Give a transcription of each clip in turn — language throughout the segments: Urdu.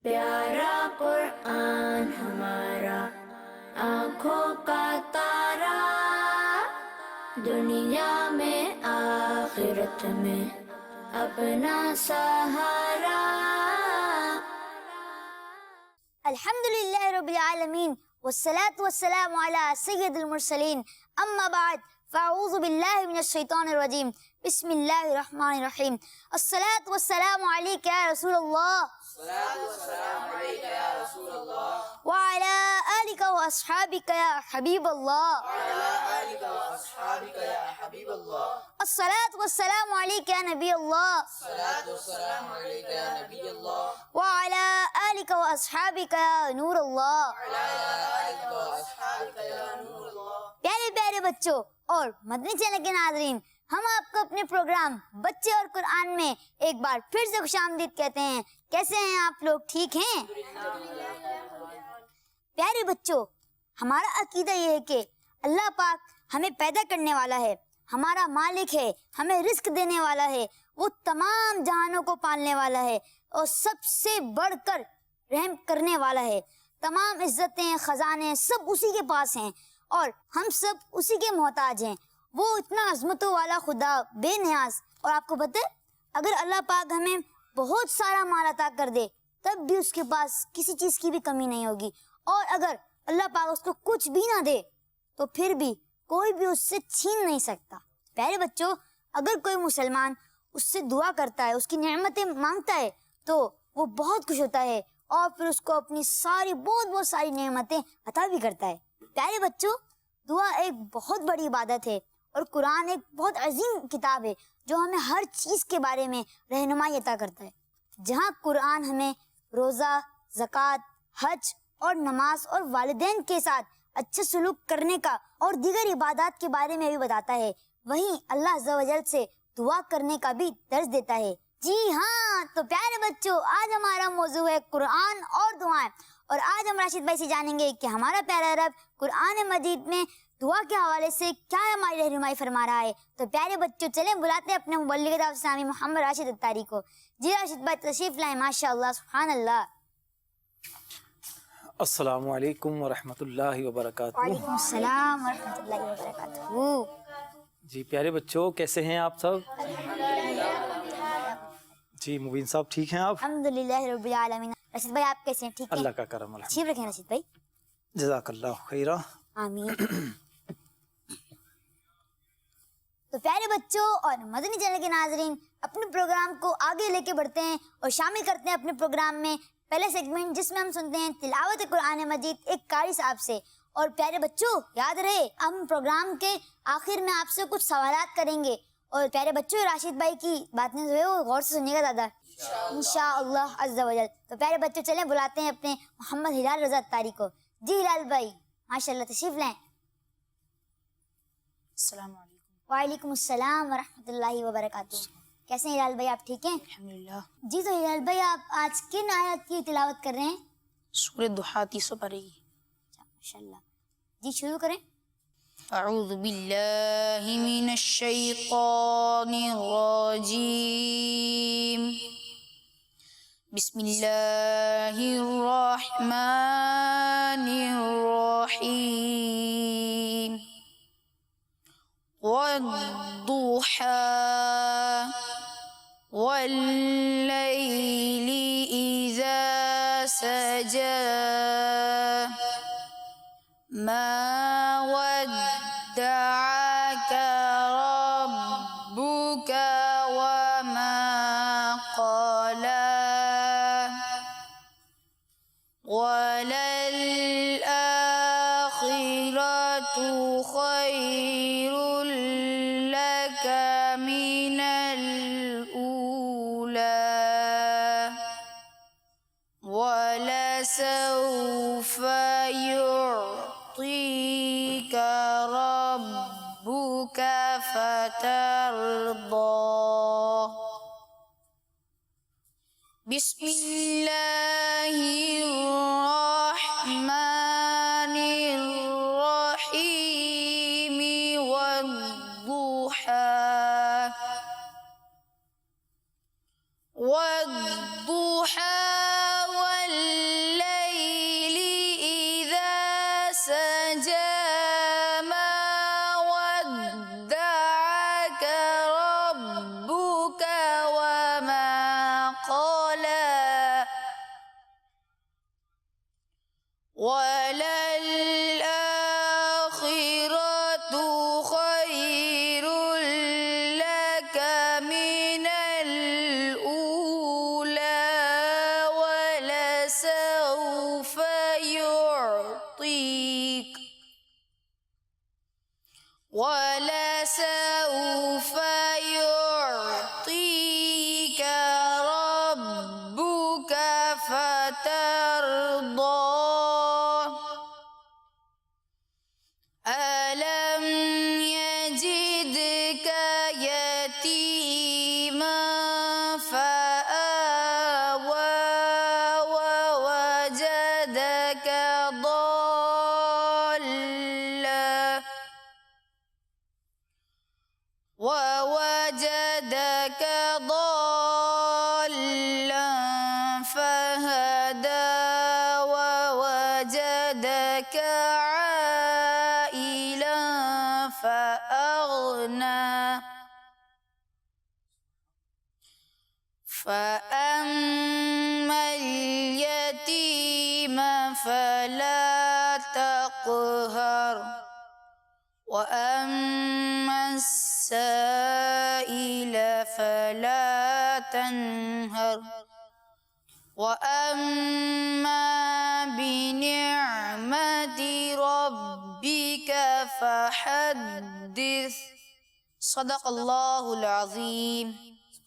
پیارا قرآن ہمارا آنکھوں کا تارا، دنیا میں آخرت میں اپنا سہارا۔ الحمدللہ رب العالمین والصلاة والسلام علی سید المرسلین، اما بعد فاعوذ باللہ من الشیطان الرجیم، بسم اللہ الرحمن الرحیم۔ الصلاة والسلام علیک یا رسول اللہ، وعلی آلک واصحابک یا حبیب اللہ، الصلاة والسلام علیک یا نبی اللہ، وعلی آلک واصحابک یا نور اللہ۔ پیارے پیارے بچوں اور مدنی چینل کے ناظرین، ہم آپ کو اپنے پروگرام بچے اور قرآن میں ایک بار پھر سے خوش آمدید کہتے ہیں۔ کیسے ہیں آپ لوگ؟ ٹھیک ہیں؟ پیارے بچوں، ہمارا عقیدہ یہ ہے کہ اللہ پاک ہمیں پیدا کرنے والا ہے، ہمارا مالک ہے، ہمیں رزق دینے والا ہے، وہ تمام جہانوں کو پالنے والا ہے اور سب سے بڑھ کر رحم کرنے والا ہے۔ تمام عزتیں، خزانے سب اسی کے پاس ہیں اور ہم سب اسی کے محتاج ہیں۔ وہ اتنا عظمتوں والا خدا، بے نیاز۔ اور آپ کو پتہ ہے، اگر اللہ پاک ہمیں بہت سارا مال عطا کر دے تب بھی اس کے پاس کسی چیز کی بھی کمی نہیں ہوگی، اور اگر اللہ پاک اس کو کچھ بھی نہ دے تو پھر بھی کوئی بھی اس سے چھین نہیں سکتا۔ پیارے بچوں، اگر کوئی مسلمان اس سے دعا کرتا ہے، اس کی نعمتیں مانگتا ہے تو وہ بہت خوش ہوتا ہے اور پھر اس کو اپنی بہت ساری نعمتیں عطا بھی کرتا ہے۔ پیارے بچوں، دعا ایک بہت بڑی عبادت ہے اور قرآن ایک بہت عظیم کتاب ہے جو ہمیں ہر چیز کے بارے میں رہنمائی عطا کرتا ہے۔ جہاں قرآن ہمیں روزہ، زکوٰۃ، حج اور نماز اور والدین کے ساتھ اچھے سلوک کرنے کا اور دیگر عبادات کے بارے میں بھی بتاتا ہے، وہیں اللہ عز و جل سے دعا کرنے کا بھی درس دیتا ہے۔ جی ہاں، تو پیارے بچوں، آج ہمارا موضوع ہے قرآن اور دعائیں، اور آج ہم راشد بھائی سے جانیں گے کہ ہمارا پیارا رب قرآن مجید میں دعا کے حوالے سے کیا ہماری رہنمائی فرما رہا ہے۔ تو پیارے بچوں، چلیں بلاتے ہیں اپنے مبلغ دعوت اسلامی محمد راشد اتاری کو۔ جی راشد بھائی تشریف لائیں، ماشاء اللہ، سبحان اللہ۔ السلام علیکم ورحمۃ اللہ وبرکاتہ۔ وعلیکم السلام ورحمۃ اللہ وبرکاتہ۔ جی پیارے بچوں، کیسے ہیں آپ سب؟ جی مبین صاحب، ٹھیک ہیں آپ؟ الحمدللہ رب العالمین۔ راشد بھائی آپ کیسے ہیں؟ ٹھیک ہیں؟ اللہ کا کرم، الحمد ٹھیک رکھیں راشد بھائی، جزاک اللہ خیرہ۔ آمین۔ تو پیارے بچوں اور مدنی چینل کے ناظرین، اپنے پروگرام کو آگے لے کے بڑھتے ہیں اور شامل کرتے ہیں اپنے پروگرام میں پہلے سیگمنٹ، جس میں ہم سنتے ہیں تلاوت قرآن مجید ایک قاری صاحب سے۔ اور پیارے بچوں، یاد رہے ہم پروگرام کے آخر میں آپ سے کچھ سوالات کریں گے، اور پیارے بچوں راشد بھائی کی باتیں جو ہے وہ غور سے سنیے گا دادا، انشاءاللہ عز و جل۔ تو پیارے بچوں، چلیں بلاتے ہیں اپنے محمد ہلال رضا اتاری کو۔ جی ہلال بھائی، ماشاءاللہ تشریف لائیں۔ السلام علیکم۔ وعلیکم السلام ورحمۃ اللہ وبرکاتہ۔ کیسے ہیں ہلال بھائی؟ آپ ٹھیک ہیں؟ الحمدللہ۔ جی، تو ہلال بھائی آپ آج کن آیت کی تلاوت کر رہے ہیں؟ سورہ ضحیٰ 30 پڑھے گی۔ ماشاءاللہ، جی شروع کریں۔ اعوذ باللہ من الشیطان الرجیم، بسم اللہ الرحمن الرحیم، والضحى والليل إذا سجى ما ودعك ربك وما قلى وللآخرة خير لك من الأولى ولسوف يعطيك ربك فترضى۔ بسم الله الرحمن الرحيم، والضحى والليل ترضى ألم يجدك يتيما فآوى ووجدك ضالا فهدى ووجدك عائلا فأغنى فأما اليتيم فلا تقهر وأما السائل فلا تنهر وأما بنعمة ربك فحدث صدق الله العظيم.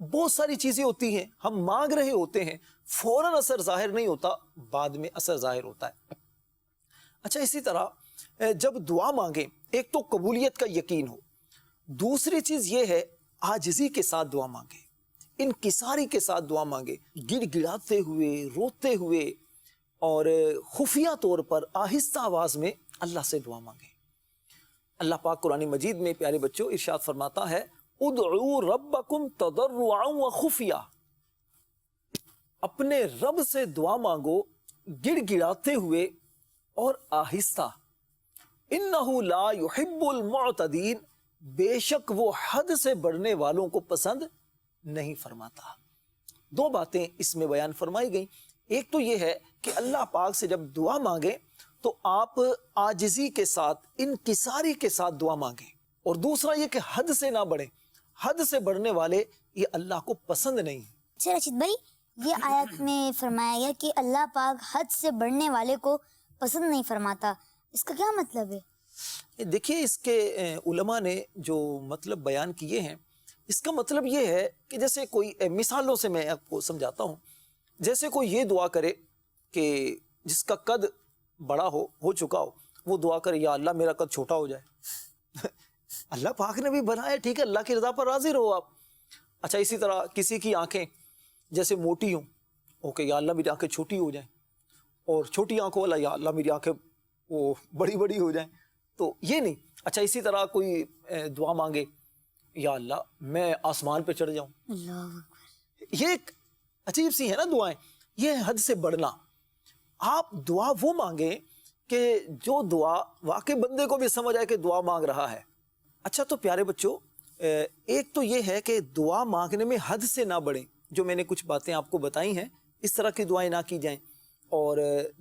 بہت ساری چیزیں ہوتی ہیں، ہم مانگ رہے ہوتے ہیں، فوراً اثر ظاہر نہیں ہوتا، بعد میں اثر ظاہر ہوتا ہے۔ اچھا، اسی طرح جب دعا مانگیں، ایک تو قبولیت کا یقین ہو، دوسری چیز یہ ہے عاجزی کے ساتھ دعا مانگیں، انکساری کے ساتھ دعا مانگیں، گڑ گڑاتے ہوئے، روتے ہوئے اور خفیہ طور پر آہستہ آواز میں اللہ سے دعا مانگیں۔ اللہ پاک قرآن مجید میں پیارے بچوں ارشاد فرماتا ہے ادعوا ربکم تضرعا وخفیہ، اپنے رب سے دعا مانگو گڑ گڑاتے ہوئے اور آہستہ، انہ لا یحب المعتدین، بے شک وہ حد سے بڑھنے والوں کو پسند نہیں فرماتا۔ دو باتیں اس میں بیان فرمائی گئیں، ایک تو یہ ہے کہ اللہ پاک سے جب دعا مانگیں تو آپ عاجزی کے ساتھ، انکساری کے ساتھ دعا مانگیں، اور دوسرا یہ کہ حد سے نہ بڑھیں، حد سے بڑھنے والے یہ اللہ کو پسند نہیں ہیں۔ اچھا رشید بھائی، یہ آیت میں فرمایا گیا کہ اللہ پاک حد سے بڑھنے والے کو پسند نہیں فرماتا، اس کا کیا مطلب ہے؟ دیکھیے، اس کے علماء نے جو مطلب بیان کیے ہیں، اس کا مطلب یہ ہے کہ جیسے کوئی مثالوں سے میں آپ کو سمجھاتا ہوں، جیسے کوئی یہ دعا کرے کہ جس کا قد بڑا ہو چکا ہو، وہ دعا کرے یا اللہ میرا قد چھوٹا ہو جائے۔ اللہ پاک نے بھی بنایا، ٹھیک ہے، اللہ کی رضا پر راضی رہو آپ۔ اچھا، اسی طرح کسی کی آنکھیں جیسے موٹی ہوں، اوکے یا اللہ میری آنکھیں چھوٹی ہو جائیں، اور چھوٹی آنکھوں والا یا اللہ میری آنکھیں وہ بڑی بڑی ہو جائیں، تو یہ نہیں۔ اچھا، اسی طرح کوئی دعا مانگے یا اللہ میں آسمان پہ چڑھ جاؤں، اللہ اکبر، یہ ایک عجیب سی ہے نا دعائیں، یہ ہے حد سے بڑھنا۔ آپ دعا وہ مانگیں کہ جو دعا واقع بندے کو بھی سمجھ آئے کہ دعا مانگ رہا ہے۔ اچھا، تو پیارے بچوں، ایک تو یہ ہے کہ دعا مانگنے میں حد سے نہ بڑھیں، جو میں نے کچھ باتیں آپ کو بتائی ہیں اس طرح کی دعائیں نہ کی جائیں، اور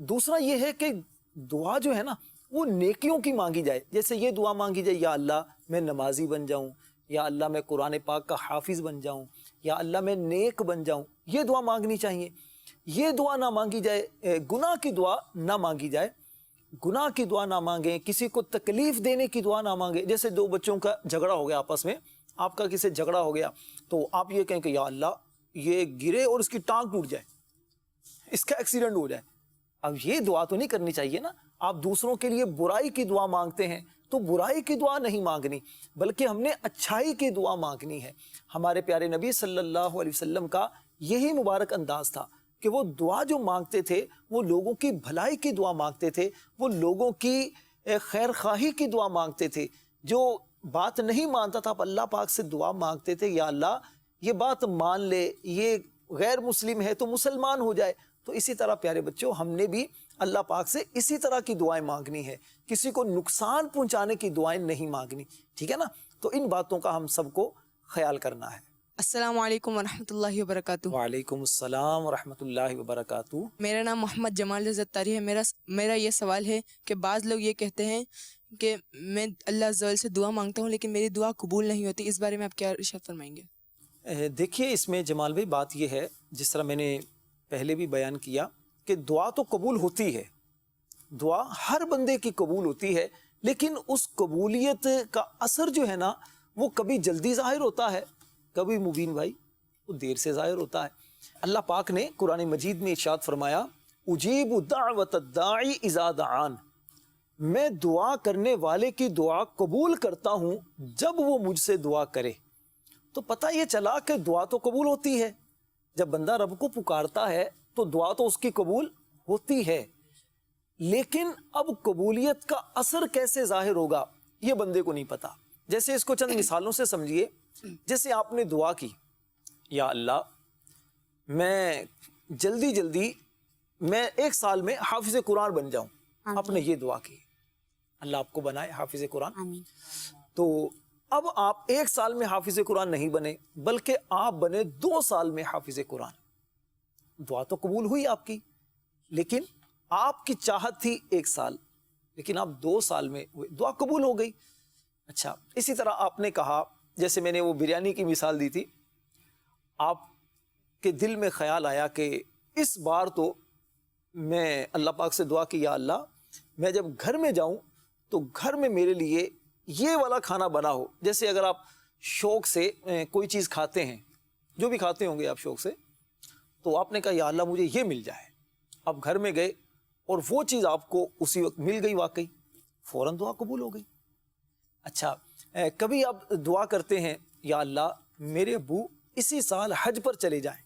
دوسرا یہ ہے کہ دعا جو ہے نا وہ نیکیوں کی مانگی جائے، جیسے یہ دعا مانگی جائے یا اللہ میں نمازی بن جاؤں، یا اللہ میں قرآن پاک کا حافظ بن جاؤں، یا اللہ میں نیک بن جاؤں، یہ دعا مانگنی چاہیے۔ یہ دعا نہ مانگی جائے، گناہ کی دعا نہ مانگی جائے، گناہ کی دعا نہ مانگیں، کسی کو تکلیف دینے کی دعا نہ مانگیں۔ جیسے دو بچوں کا جھگڑا ہو گیا آپس میں، آپ کا کسی سے جھگڑا ہو گیا تو آپ یہ کہیں کہ یا اللہ یہ گرے اور اس کی ٹانگ ٹوٹ جائے، اس کا ایکسیڈنٹ ہو جائے۔ اب یہ دعا تو نہیں کرنی چاہیے نا۔ آپ دوسروں کے لیے برائی کی دعا مانگتے ہیں تو برائی کی دعا نہیں مانگنی، بلکہ ہم نے اچھائی کی دعا مانگنی ہے۔ ہمارے پیارے نبی صلی اللہ علیہ وسلم کا یہی مبارک انداز تھا کہ وہ دعا جو مانگتے تھے وہ لوگوں کی بھلائی کی دعا مانگتے تھے، وہ لوگوں کی خیر خواہی کی دعا مانگتے تھے۔ جو بات نہیں مانتا تھا، آپ اللہ پاک سے دعا مانگتے تھے یا اللہ یہ بات مان لے، یہ غیر مسلم ہے تو مسلمان ہو جائے۔ تو اسی طرح پیارے بچوں، ہم نے بھی اللہ پاک سے اسی طرح کی دعائیں مانگنی ہے، کسی کو نقصان پہنچانے کی دعائیں نہیں مانگنی، ٹھیک ہے نا۔ تو ان باتوں کا ہم سب کو خیال کرنا ہے۔ السلام علیکم ورحمۃ اللہ وبرکاتہ۔ وعلیکم السلام ورحمۃ اللہ وبرکاتہ۔ میرا نام محمد جمال زتاری ہے۔ میرا یہ سوال ہے کہ بعض لوگ یہ کہتے ہیں کہ میں اللہ عز و جل سے دعا مانگتا ہوں لیکن میری دعا قبول نہیں ہوتی، اس بارے میں آپ کیا ارشاد فرمائیں گے؟ دیکھیے، اس میں جمال بھائی بات یہ ہے، جس طرح میں نے پہلے بھی بیان کیا کہ دعا تو قبول ہوتی ہے، دعا ہر بندے کی قبول ہوتی ہے، لیکن اس قبولیت کا اثر جو ہے نا وہ کبھی جلدی ظاہر ہوتا ہے، کبھی مبین بھائی وہ دیر سے ظاہر ہوتا ہے۔ اللہ پاک نے قرآن مجید میں ارشاد فرمایا اجیب دعوت الداعی اذا دعان، میں دعا کرنے والے کی دعا قبول کرتا ہوں جب وہ مجھ سے دعا کرے۔ تو پتہ یہ چلا کہ دعا تو قبول ہوتی ہے، جب بندہ رب کو پکارتا ہے تو دعا تو اس کی قبول ہوتی ہے، لیکن اب قبولیت کا اثر کیسے ظاہر ہوگا یہ بندے کو نہیں پتا۔ جیسے اس کو چند مثالوں سے سمجھیے۔ جیسے آپ نے دعا کی یا اللہ میں جلدی میں 1 سال میں حافظ قرآن بن جاؤں، آپ نے یہ دعا کی، اللہ آپ کو بنائے حافظ قرآن۔ آمین۔ تو اب آپ 1 سال میں حافظ قرآن نہیں بنے، بلکہ آپ بنے 2 سال میں حافظ قرآن۔ دعا تو قبول ہوئی آپ کی، لیکن آپ کی چاہت تھی 1 سال، لیکن آپ 2 سال میں ہوئے، دعا قبول ہو گئی۔ اچھا، اسی طرح آپ نے کہا، جیسے میں نے وہ بریانی کی مثال دی تھی، آپ کے دل میں خیال آیا کہ اس بار تو میں اللہ پاک سے دعا کی یا اللہ میں جب گھر میں جاؤں تو گھر میں میرے لیے یہ والا کھانا بنا ہو۔ جیسے اگر آپ شوق سے کوئی چیز کھاتے ہیں جو بھی کھاتے ہوں گے آپ شوق سے, تو آپ نے کہا یا اللہ مجھے یہ مل جائے. آپ گھر میں گئے اور وہ چیز آپ کو اسی وقت مل گئی, واقعی فوراً دعا قبول ہو گئی. اچھا, کبھی آپ دعا کرتے ہیں یا اللہ میرے ابو اسی سال حج پر چلے جائیں,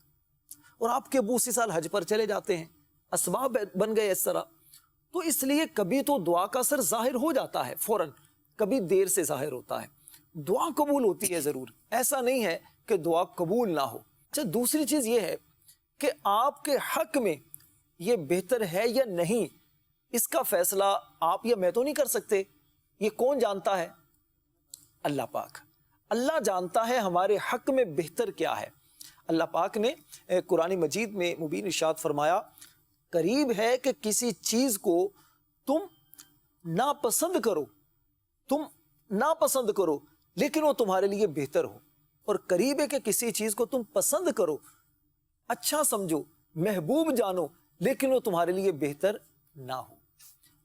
اور آپ کے ابو اسی سال حج پر چلے جاتے ہیں, اسباب بن گئے اس طرح, تو اس لیے کبھی تو دعا کا اثر ظاہر ہو جاتا ہے فوراً, کبھی دیر سے ظاہر ہوتا ہے. دعا قبول ہوتی ہے ضرور, ایسا نہیں ہے کہ دعا قبول نہ ہو. اچھا, دوسری چیز یہ ہے کہ آپ کے حق میں یہ بہتر ہے یا نہیں, اس کا فیصلہ آپ یا میں تو نہیں کر سکتے. یہ کون جانتا ہے؟ اللہ پاک. اللہ جانتا ہے ہمارے حق میں بہتر کیا ہے. اللہ پاک نے قرآن مجید میں مبین ارشاد فرمایا, قریب ہے کہ کسی چیز کو تم ناپسند کرو لیکن وہ تمہارے لیے بہتر ہو, اور قریب ہے کہ کسی چیز کو تم پسند کرو, اچھا سمجھو, محبوب جانو, لیکن وہ تمہارے لیے بہتر نہ ہو.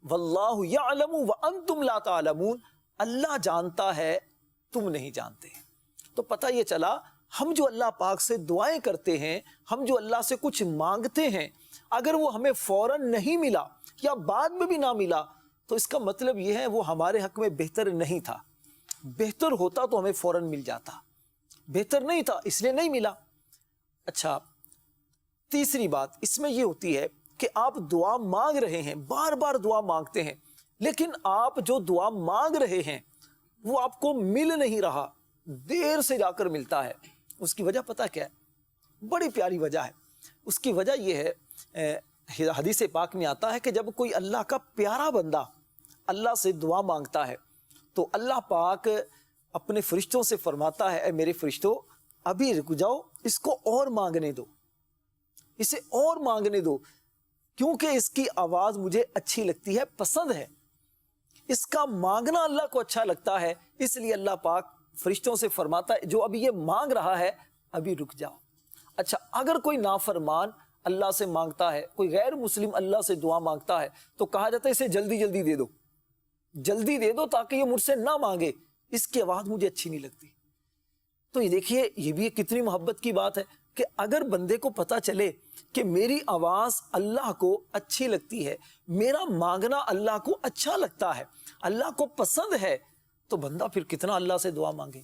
واللہ یعلم وانتم لا تعلمون, اللہ جانتا ہے تم نہیں جانتے. تو پتہ یہ چلا ہم جو اللہ پاک سے دعائیں کرتے ہیں, ہم جو اللہ سے کچھ مانگتے ہیں, اگر وہ ہمیں فوراً نہیں ملا یا بعد میں بھی نہ ملا تو اس کا مطلب یہ ہے وہ ہمارے حق میں بہتر نہیں تھا. بہتر ہوتا تو ہمیں فوراً مل جاتا, بہتر نہیں تھا اس لیے نہیں ملا. اچھا, تیسری بات اس میں یہ ہوتی ہے کہ آپ دعا مانگ رہے ہیں, بار بار دعا مانگتے ہیں, لیکن آپ جو دعا مانگ رہے ہیں وہ آپ کو مل نہیں رہا, دیر سے جا کر ملتا ہے. اس کی وجہ پتہ کیا ہے؟ بڑی پیاری وجہ ہے. اس کی وجہ یہ ہے, حدیث پاک میں آتا ہے کہ جب کوئی اللہ کا پیارا بندہ اللہ سے دعا مانگتا ہے تو اللہ پاک اپنے فرشتوں سے فرماتا ہے, اے میرے فرشتوں ابھی رک جاؤ, اس کو اور مانگنے دو, اسے اور مانگنے دو, کیونکہ اس کی آواز مجھے اچھی لگتی ہے, پسند ہے, اس کا مانگنا اللہ کو اچھا لگتا ہے, اس لیے اللہ پاک فرشتوں سے فرماتا ہے جو ابھی یہ مانگ رہا ہے ابھی رک جاؤ. اچھا, اگر کوئی نافرمان اللہ سے مانگتا ہے, کوئی غیر مسلم اللہ سے دعا مانگتا ہے, تو کہا جاتا ہے اسے جلدی جلدی دے دو, جلدی دے دو تاکہ یہ مجھ سے نہ مانگے, اس کی آواز مجھے اچھی نہیں لگتی. تو یہ دیکھیے, یہ بھی کتنی محبت کی بات ہے کہ اگر بندے کو پتا چلے کہ میری آواز اللہ کو اچھی لگتی ہے, میرا مانگنا اللہ کو اچھا لگتا ہے, اللہ کو پسند ہے, تو بندہ پھر کتنا اللہ سے دعا مانگے.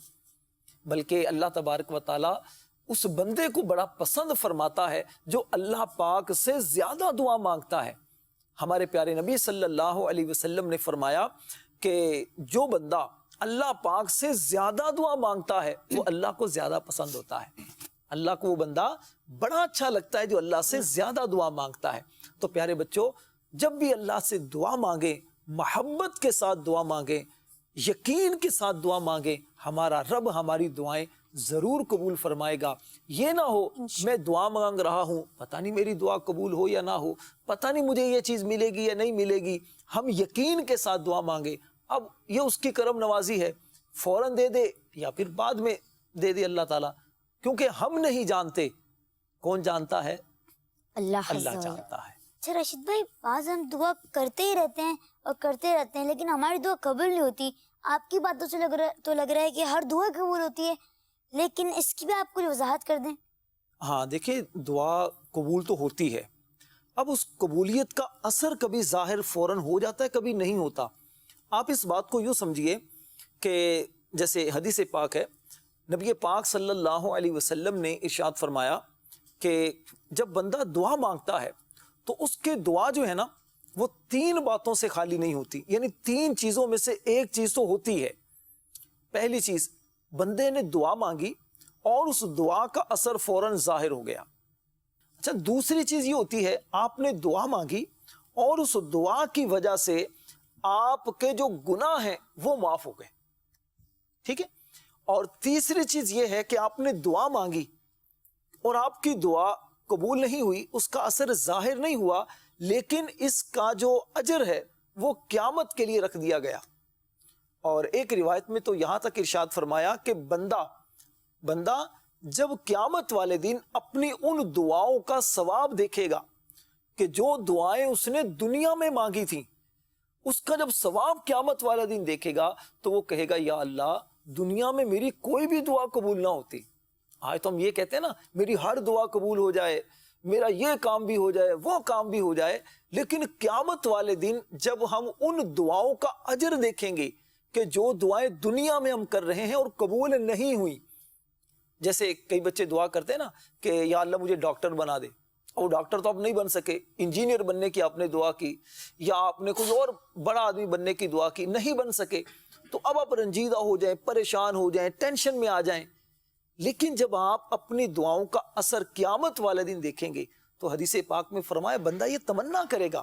بلکہ اللہ تبارک و تعالی اس بندے کو بڑا پسند فرماتا ہے جو اللہ پاک سے زیادہ دعا مانگتا ہے. ہمارے پیارے نبی صلی اللہ علیہ وسلم نے فرمایا کہ جو بندہ اللہ پاک سے زیادہ دعا مانگتا ہے وہ اللہ کو زیادہ پسند ہوتا ہے. اللہ کو وہ بندہ بڑا اچھا لگتا ہے جو اللہ سے زیادہ دعا مانگتا ہے. تو پیارے بچوں, جب بھی اللہ سے دعا مانگیں, محبت کے ساتھ دعا مانگیں, یقین کے ساتھ دعا مانگیں, ہمارا رب ہماری دعائیں ضرور قبول فرمائے گا. یہ نہ ہو میں دعا مانگ رہا ہوں, پتہ نہیں میری دعا قبول ہو یا نہ ہو, پتہ نہیں مجھے یہ چیز ملے گی یا نہیں ملے گی. ہم یقین کے ساتھ دعا مانگیں. اب یہ اس کی کرم نوازی ہے, فوراً دے دے یا پھر بعد میں دے دے اللہ تعالیٰ, کیونکہ ہم نہیں جانتے. کون جانتا ہے؟ اللہ جانتا ہے. اچھا راشد بھائی, بعض ہم دعا کرتے ہی رہتے ہیں اور کرتے رہتے ہیں, لیکن ہماری دعا قبول نہیں ہوتی. آپ کی باتوں سے لگ رہا ہے کہ ہر دعا قبول ہوتی ہے, لیکن اس کی بھی آپ کچھ وضاحت کر دیں. ہاں دیکھیں, دعا قبول تو ہوتی ہے, اب اس قبولیت کا اثر کبھی ظاہر فوراً ہو جاتا ہے, کبھی نہیں ہوتا. آپ اس بات کو یوں سمجھیے کہ جیسے حدیث پاک ہے, نبی پاک صلی اللہ علیہ وسلم نے ارشاد فرمایا کہ جب بندہ دعا مانگتا ہے تو اس کے دعا جو ہے نا وہ 3 باتوں سے خالی نہیں ہوتی, یعنی 3 چیزوں میں سے ایک چیز تو ہوتی ہے. پہلی چیز, بندے نے دعا مانگی اور اس دعا کا اثر فوراً ظاہر ہو گیا. اچھا, دوسری چیز یہ ہوتی ہے, آپ نے دعا مانگی اور اس دعا کی وجہ سے آپ کے جو گناہ ہیں وہ معاف ہو گئے. ٹھیک ہے. اور تیسری چیز یہ ہے کہ آپ نے دعا مانگی اور آپ کی دعا قبول نہیں ہوئی, اس کا اثر ظاہر نہیں ہوا, لیکن اس کا جو اجر ہے وہ قیامت کے لیے رکھ دیا گیا. اور ایک روایت میں تو یہاں تک ارشاد فرمایا کہ بندہ جب قیامت والے دن اپنی ان دعاؤں کا ثواب دیکھے گا کہ جو دعائیں اس نے دنیا میں مانگی تھیں, اس کا جب ثواب قیامت والا دن دیکھے گا تو وہ کہے گا, یا اللہ دنیا میں میری کوئی بھی دعا قبول نہ ہوتی, آج تو ہم یہ کہتے ہیں نا میری ہر دعا قبول ہو جائے, میرا یہ کام بھی ہو جائے, وہ کام بھی ہو جائے, لیکن قیامت والے دن جب ہم ان دعاؤں کا اجر دیکھیں گے کہ جو دعائیں دنیا میں ہم کر رہے ہیں اور قبول نہیں ہوئی, جیسے کئی بچے دعا کرتے ہیں نا کہ یا اللہ مجھے ڈاکٹر بنا دے, اور ڈاکٹر تو آپ نہیں بن سکے, انجینئر بننے کی آپ نے دعا کی, یا آپ نے کوئی اور بڑا آدمی بننے کی دعا کی, نہیں بن سکے, تو اب آپ رنجیدہ ہو جائیں, پریشان ہو جائیں, ٹینشن میں آ جائیں. لیکن جب آپ اپنی دعاؤں کا اثر قیامت والے دن دیکھیں گے تو حدیث پاک میں فرمایا بندہ یہ تمنا کرے گا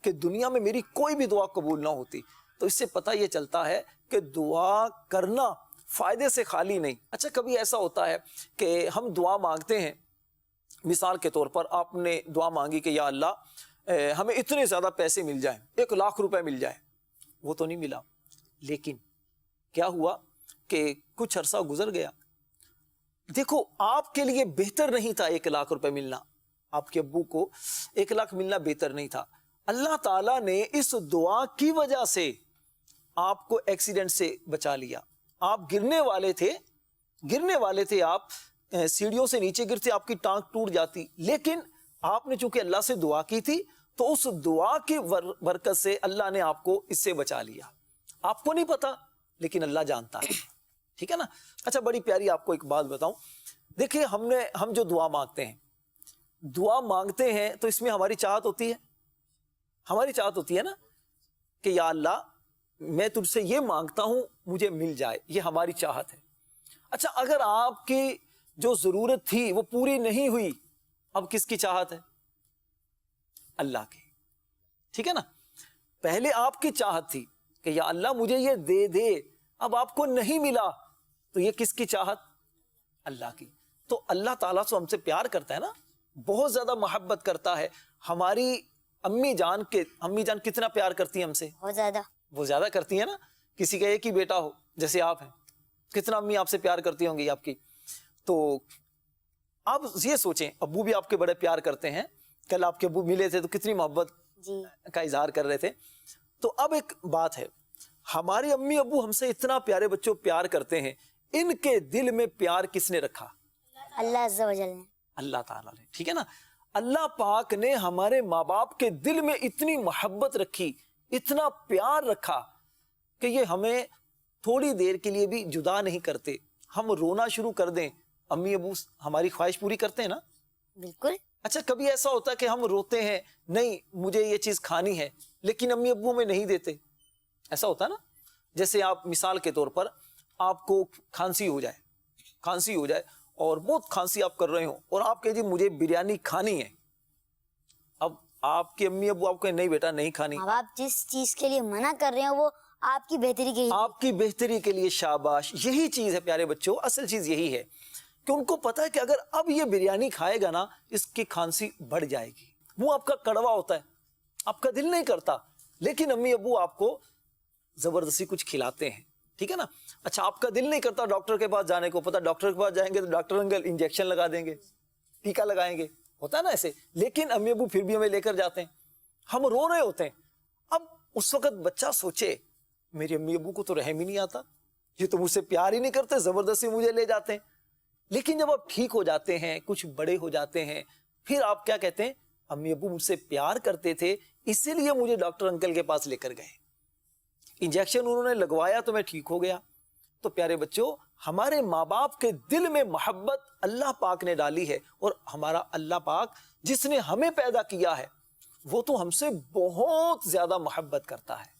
کہ دنیا میں میری کوئی بھی دعا قبول نہ ہوتی. تو اس سے پتہ یہ چلتا ہے کہ دعا کرنا فائدے سے خالی نہیں. اچھا کبھی ایسا ہوتا ہے کہ ہم دعا مانگتے ہیں, مثال کے طور پر آپ نے دعا مانگی کہ یا اللہ ہمیں اتنے زیادہ پیسے مل جائیں, 1,00,000 روپے مل جائے, وہ تو نہیں ملا. لیکن کیا ہوا کہ کچھ عرصہ گزر گیا, دیکھو آپ کے لیے بہتر نہیں تھا 1,00,000 روپے ملنا, آپ کے ابو کو 1,00,000 ملنا بہتر نہیں تھا. اللہ تعالیٰ نے اس دعا کی وجہ سے آپ کو ایکسیڈنٹ سے بچا لیا. آپ گرنے والے تھے, آپ سیڑھیوں سے نیچے گرتے, آپ کی ٹانگ ٹوٹ جاتی, لیکن آپ نے چونکہ اللہ سے دعا کی تھی تو اس دعا کی برکت سے اللہ نے آپ کو اس سے بچا لیا. آپ کو نہیں پتا لیکن اللہ جانتا ہے, ٹھیک ہے نا. اچھا بڑی پیاری آپ کو ایک بات بتاؤں, دیکھیں ہم جو دعا مانگتے ہیں تو اس میں ہماری چاہت ہوتی ہے نا کہ یا اللہ میں تجھ سے یہ مانگتا ہوں مجھے مل جائے, یہ ہماری چاہت ہے. اچھا اگر آپ کی جو ضرورت تھی وہ پوری نہیں ہوئی, اب کس کی چاہت ہے؟ اللہ کی, ٹھیک ہے نا. پہلے آپ کی چاہت تھی کہ یا اللہ مجھے یہ دے دے, اب آپ کو نہیں ملا تو یہ کس کی چاہت؟ اللہ کی. تو اللہ تعالیٰ سے ہم سے پیار کرتا ہے نا, بہت زیادہ محبت کرتا ہے. ہماری امی جان کتنا پیار کرتی ہیں ہم سے؟ بہت زیادہ کرتی ہیں نا. کسی کا ایک ہی بیٹا ہو جیسے آپ ہیں, کتنا امی آپ سے پیار کرتی ہوں گی آپ کی. تو آپ یہ سوچیں ابو بھی آپ کے بڑے پیار کرتے ہیں, کل آپ کے ابو ملے تھے تو کتنی محبت کا اظہار کر رہے تھے. تو اب ایک بات ہے, ہمارے امی ابو ہم سے اتنا پیارے بچوں پیار کرتے ہیں, ان کے دل میں پیار کس نے رکھا؟ اللہ عز و جل نے, اللہ تعالیٰ نے, ٹھیک ہے نا. اللہ پاک نے ہمارے ماں باپ کے دل میں اتنی محبت رکھی, اتنا پیار رکھا کہ یہ ہمیں تھوڑی دیر کے لیے بھی جدا نہیں کرتے. ہم رونا شروع کر دیں, امی ابو ہماری خواہش پوری کرتے ہیں نا. بالکل. اچھا کبھی ایسا ہوتا ہے کہ ہم روتے ہیں, نہیں مجھے یہ چیز کھانی ہے, لیکن امی ابو ہمیں نہیں دیتے, ایسا ہوتا ہے نا. جیسے آپ مثال کے طور پر آپ کو کھانسی ہو جائے اور بہت کھانسی آپ کر رہے ہو اور آپ کہے جی مجھے بریانی کھانی ہے. اب آپ کے امی ابو آپ کو نہیں بیٹا نہیں کھانی. آپ جس چیز کے لیے منع کر رہے ہیں وہ آپ کی بہتری کے لیے شاباش. یہی چیز ہے پیارے بچوں, اصل چیز یہی ہے کہ ان کو پتا ہے کہ اگر اب یہ بریانی کھائے گا نا اس کی کھانسی بڑھ جائے گی. منہ آپ کا کڑوا ہوتا ہے, آپ کا دل نہیں کرتا, لیکن امی ابو آپ کو زبردستی کچھ کھلاتے ہیں, ٹھیک ہے نا. اچھا آپ کا دل نہیں کرتا ڈاکٹر کے پاس جانے کو, پتا ڈاکٹر کے پاس جائیں گے تو ڈاکٹر انکل انجیکشن لگا دیں گے, ٹیکا لگائیں گے, ہوتا ہے نا ایسے, لیکن امی ابو پھر بھی ہمیں لے کر جاتے ہیں. ہم رو رہے ہوتے ہیں. اب اس وقت بچہ سوچے میرے امی ابو کو تو رحم ہی نہیں آتا, یہ تو مجھ سے پیار ہی نہیں کرتے, زبردستی مجھے لے جاتے ہیں. لیکن جب آپ ٹھیک ہو جاتے ہیں, کچھ بڑے ہو جاتے ہیں, پھر آپ کیا کہتے ہیں, امی ابو مجھ سے پیار کرتے تھے اسی لیے مجھے ڈاکٹر انکل کے پاس لے کر گئے, انجیکشن انہوں نے لگوایا تو میں ٹھیک ہو گیا. تو پیارے بچوں ہمارے ماں باپ کے دل میں محبت اللہ پاک نے ڈالی ہے, اور ہمارا اللہ پاک جس نے ہمیں پیدا کیا ہے وہ تو ہم سے بہت زیادہ محبت کرتا ہے,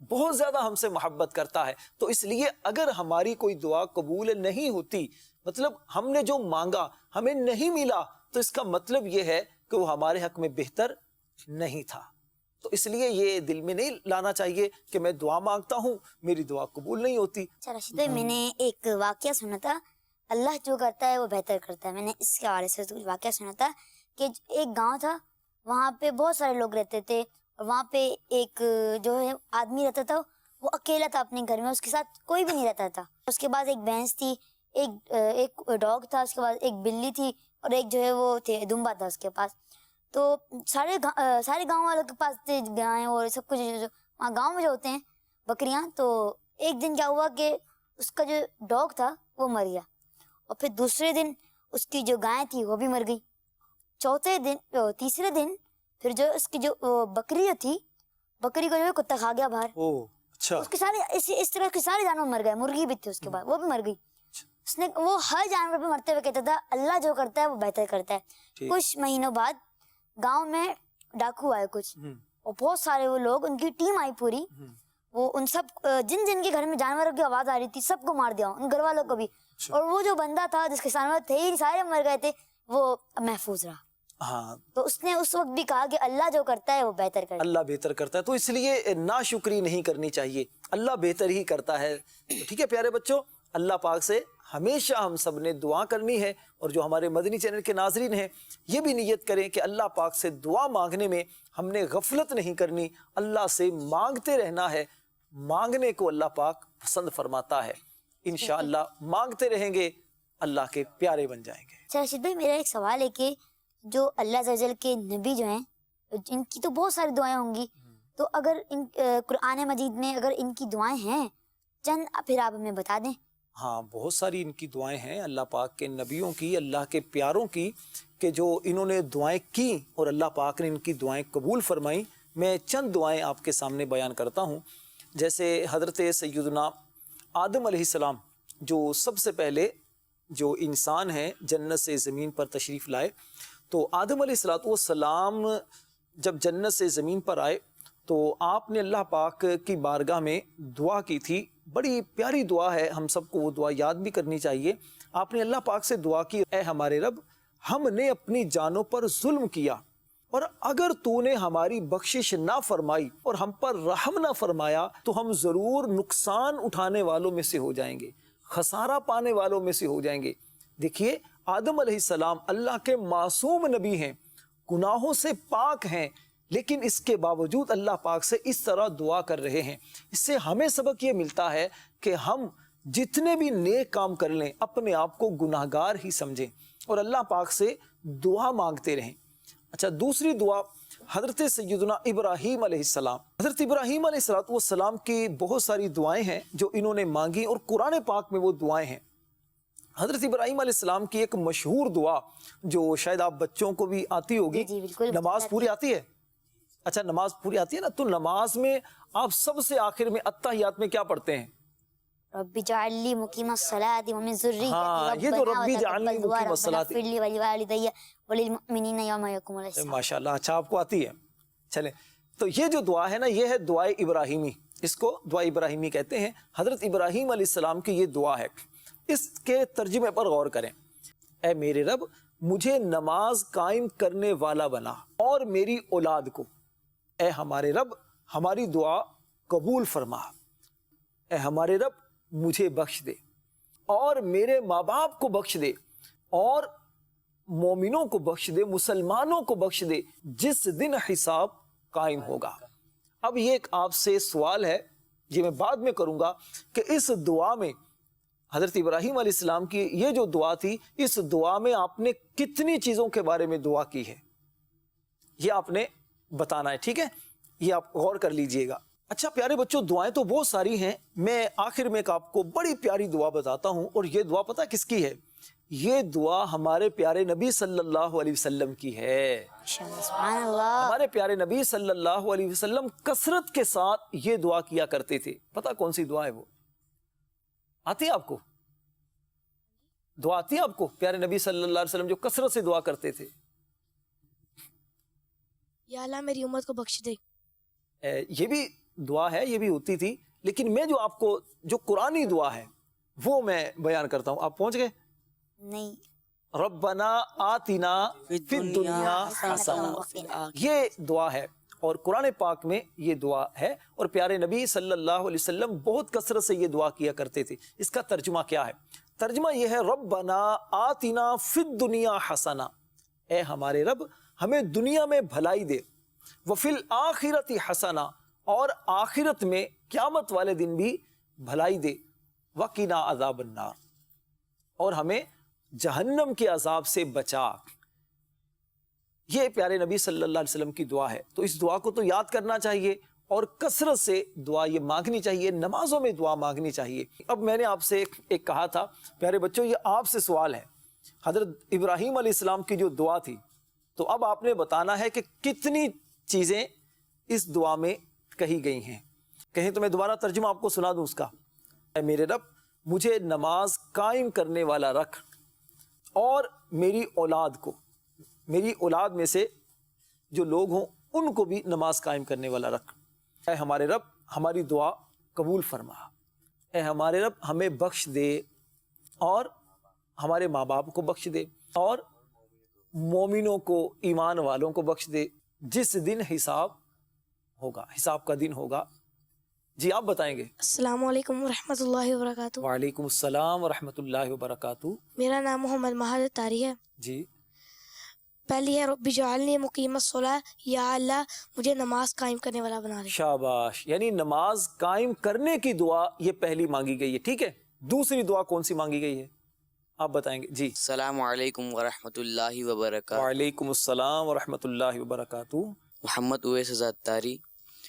بہت زیادہ ہم سے محبت کرتا ہے. تو اس لیے اگر ہماری کوئی دعا قبول نہیں ہوتی, مطلب ہم نے جو مانگا ہمیں نہیں ملا, تو اس کا مطلب یہ ہے کہ وہ ہمارے حق میں بہتر نہیں تھا. تو اس لیے یہ دل میں نہیں لانا چاہیے کہ میں دعا مانگتا ہوں میری دعا قبول نہیں ہوتی. اچھا راشد بھائی, میں نے ایک واقعہ سنا تھا, اللہ جو کرتا ہے وہ بہتر کرتا ہے. میں نے اس کے حوالے سے واقعہ سنا تھا کہ ایک گاؤں تھا, وہاں پہ بہت سارے لوگ رہتے تھے, اور وہاں پہ ایک جو ہے آدمی رہتا تھا, وہ اکیلا تھا اپنے گھر میں, اس کے ساتھ کوئی بھی نہیں رہتا تھا. اس کے بعد ایک بھینس تھی, ایک ڈاگ تھا, اس کے بعد ایک بلی تھی, اور ایک جو ہے وہ دمبا تھا اس کے پاس. تو سارے گاؤں والوں کے پاس تھے گائیں اور سب کچھ وہاں گاؤں میں جو ہوتے ہیں بکریاں. تو ایک دن کیا ہوا کہ اس کا جو ڈاگ تھا وہ مر گیا, اور پھر دوسرے دن اس کی جو گائے تھی وہ بھی مر گئی. تیسرے دن پھر جو اس کی جو بکری تھی, بکری کو جو ہے کتا کھا گیا باہر. اچھا. اس کے سارے اس طرح کے سارے جانور مر گئے, مرغی بھی تھی اس کے بعد وہ بھی مر گئی. اس نے وہ ہر جانور پہ مرتے ہوئے کہتا تھا اللہ جو کرتا ہے وہ بہتر کرتا ہے. کچھ مہینوں بعد گاؤں میں ڈاکو آئے کچھ, اور بہت سارے وہ لوگ, ان کی ٹیم آئی پوری, وہ ان سب جن جن کے گھر میں جانوروں کی آواز آ رہی تھی سب کو مار دیا, ان گھر والوں کو بھی. اور وہ جو بندہ تھا جس کے جانور تھے ہی سارے مر گئے تھے, وہ محفوظ رہا. ہاں, تو اس نے اس وقت بھی کہا کہ اللہ جو کرتا ہے وہ بہتر کرتا ہے. اللہ بہتر کرتا ہے, تو اس لیے ناشکری نہیں کرنی چاہیے, اللہ بہتر ہی کرتا ہے. ٹھیک ہے پیارے بچوں, اللہ پاک سے ہمیشہ ہم سب نے دعا کرنی ہے, اور جو ہمارے مدنی چینل کے ناظرین ہیں یہ بھی نیت کریں کہ اللہ پاک سے دعا مانگنے میں ہم نے غفلت نہیں کرنی, اللہ سے مانگتے رہنا ہے. مانگنے کو اللہ پاک پسند فرماتا ہے. انشاءاللہ مانگتے رہیں گے, اللہ کے پیارے بن جائیں گے. اچھا رشید بھائی, میرا ایک سوال ہے کہ جو اللہ عز و جل کے نبی جو ہیں, ان کی تو بہت ساری دعائیں ہوں گی, تو اگر ان قرآن مجید میں اگر ان کی دعائیں ہیں چند پھر آپ ہمیں بتا دیں. ہاں, بہت ساری ان کی دعائیں ہیں اللہ پاک کے نبیوں کی, اللہ کے پیاروں کی, کہ جو انہوں نے دعائیں کی اور اللہ پاک نے ان کی دعائیں قبول فرمائیں. میں چند دعائیں آپ کے سامنے بیان کرتا ہوں. جیسے حضرت سیدنا آدم علیہ السلام جو سب سے پہلے جو انسان ہیں جنت سے زمین پر تشریف لائے, تو آدم علیہ السلام جب جنت سے زمین پر آئے تو آپ نے اللہ پاک کی بارگاہ میں دعا کی تھی. بڑی پیاری دعا ہے, ہم سب کو وہ دعا یاد بھی کرنی چاہیے. آپ نے اللہ پاک سے دعا کی, اے ہمارے رب, ہم نے اپنی جانوں پر ظلم کیا, اور اگر تو نے ہماری بخشش نہ فرمائی اور ہم پر رحم نہ فرمایا تو ہم ضرور نقصان اٹھانے والوں میں سے ہو جائیں گے, خسارہ پانے والوں میں سے ہو جائیں گے. دیکھیے آدم علیہ السلام اللہ کے معصوم نبی ہیں, گناہوں سے پاک ہیں, لیکن اس کے باوجود اللہ پاک سے اس طرح دعا کر رہے ہیں. اس سے ہمیں سبق یہ ملتا ہے کہ ہم جتنے بھی نیک کام کر لیں اپنے آپ کو گناہگار ہی سمجھیں اور اللہ پاک سے دعا مانگتے رہیں. اچھا, دوسری دعا حضرت سیدنا ابراہیم علیہ السلام. حضرت ابراہیم علیہ السلام کی بہت ساری دعائیں ہیں جو انہوں نے مانگی, اور قرآن پاک میں وہ دعائیں ہیں. حضرت ابراہیم علیہ السلام کی ایک مشہور دعا جو شاید آپ بچوں کو بھی آتی ہوگی, جی بالکل. نماز پوری آتی ہے؟ اچھا, نماز پوری آتی ہے نا, تو نماز میں آپ سب سے آخر میں التحیات میں کیا پڑھتے ہیں؟ رب جعلنی مقیم الصلاۃ ومن ذریتی. ہاں, یہ جو ربی جعلنی مقیم الصلاۃ, اغفر لی ولوالدی وللمؤمنین یوم یقوم الحساب. ماشاءاللہ, اچھا آپ کو آتی ہے. چلیں, تو یہ جو دعا ہے نا, یہ ہے دعائے ابراہیمی, اس کو دعا ابراہیمی کہتے ہیں. حضرت ابراہیم علیہ السلام کی یہ دعا ہے. اس کے ترجمے پر غور کریں. اے میرے رب, مجھے نماز قائم کرنے والا بنا اور میری اولاد کو. اے ہمارے رب, ہماری دعا قبول فرما. اے ہمارے رب, مجھے بخش دے اور میرے ماں باپ کو بخش دے اور مومنوں کو بخش دے, مسلمانوں کو بخش دے جس دن حساب قائم ہوگا. اب یہ ایک آپ سے سوال ہے, یہ میں بعد میں کروں گا, کہ اس دعا میں حضرت ابراہیم علیہ السلام کی یہ جو دعا تھی, اس دعا میں آپ نے کتنی چیزوں کے بارے میں دعا کی ہے, یہ آپ نے بتانا ہے. ٹھیک ہے, یہ آپ غور کر لیجئے گا. اچھا پیارے بچوں, دعائیں تو بہت ساری ہیں, میں آخر میں آپ کو بڑی پیاری دعا بتاتا ہوں, اور یہ دعا پتہ کس کی ہے؟ یہ دعا ہمارے پیارے نبی صلی اللہ علیہ وسلم کی ہے. سبحان اللہ. ہمارے پیارے نبی صلی اللہ علیہ وسلم کثرت کے ساتھ یہ دعا کیا کرتے تھے. پتہ کون سی دعا ہے وہ؟ آتی ہے آپ کو دعا؟ آتی ہے آپ کو؟ پیارے نبی صلی اللہ علیہ وسلم جو کثرت سے دعا کرتے تھے, یا اللہ میری امت کو بخش دے. یہ بھی دعا ہے, یہ بھی ہوتی تھی, لیکن میں جو آپ کو جو قرآنی دعا ہے وہ میں بیان کرتا ہوں. آپ پہنچ گئے؟ نہیں. ربنا آتنا فی الدنیا حسنہ, یہ دعا ہے, اور قرآن پاک میں یہ دعا ہے, اور پیارے نبی صلی اللہ علیہ وسلم بہت کثرت سے یہ دعا کیا کرتے تھے. اس کا ترجمہ کیا ہے؟ ترجمہ یہ ہے, ربنا آتنا فی الدنیا حسنہ, اے ہمارے رب ہمیں دنیا میں بھلائی دے, وفی الآخرت حسنہ, اور آخرت میں قیامت والے دن بھی بھلائی دے, وقنا عذاب النار, اور ہمیں جہنم کے عذاب سے بچا. یہ پیارے نبی صلی اللہ علیہ وسلم کی دعا ہے. تو اس دعا کو تو یاد کرنا چاہیے, اور کثرت سے دعا یہ مانگنی چاہیے، نمازوں میں دعا مانگنی چاہیے۔ اب میں نے آپ سے ایک کہا تھا پیارے بچوں، یہ آپ سے سوال ہے، حضرت ابراہیم علیہ السلام کی جو دعا تھی، تو اب آپ نے بتانا ہے کہ کتنی چیزیں اس دعا میں کہی گئی ہیں۔ کہیں تو میں دوبارہ ترجمہ آپ کو سنا دوں اس کا۔ اے میرے رب، مجھے نماز قائم کرنے والا رکھ، اور میری اولاد میں سے جو لوگ ہوں ان کو بھی نماز قائم کرنے والا رکھ۔ اے ہمارے رب، ہماری دعا قبول فرما۔ اے ہمارے رب، ہمیں بخش دے اور ہمارے ماں باپ کو بخش دے اور مومنوں کو، ایمان والوں کو بخش دے جس دن حساب ہوگا، حساب کا دن ہوگا۔ جی آپ بتائیں گے۔ السلام علیکم ورحمۃ اللہ وبرکاتہ۔ وعلیکم السلام ورحمۃ اللہ وبرکاتہ۔ میرا نام محمد مہاد طاری ہے۔ جی پہلی ہے رب اجعلنی مقیم الصلاۃ، یا اللہ مجھے نماز قائم کرنے والا بنا دے۔ شاباش، یعنی نماز قائم کرنے کی دعا یہ پہلی مانگی گئی ہے، ٹھیک ہے۔ دوسری دعا کون سی مانگی گئی ہے آپ بتائیں گے؟ جی السلام علیکم ورحمۃ اللہ وبرکاتہ۔ وعلیکم السلام ورحمۃ اللہ وبرکاتہ۔ محمد اویس ذاتاری۔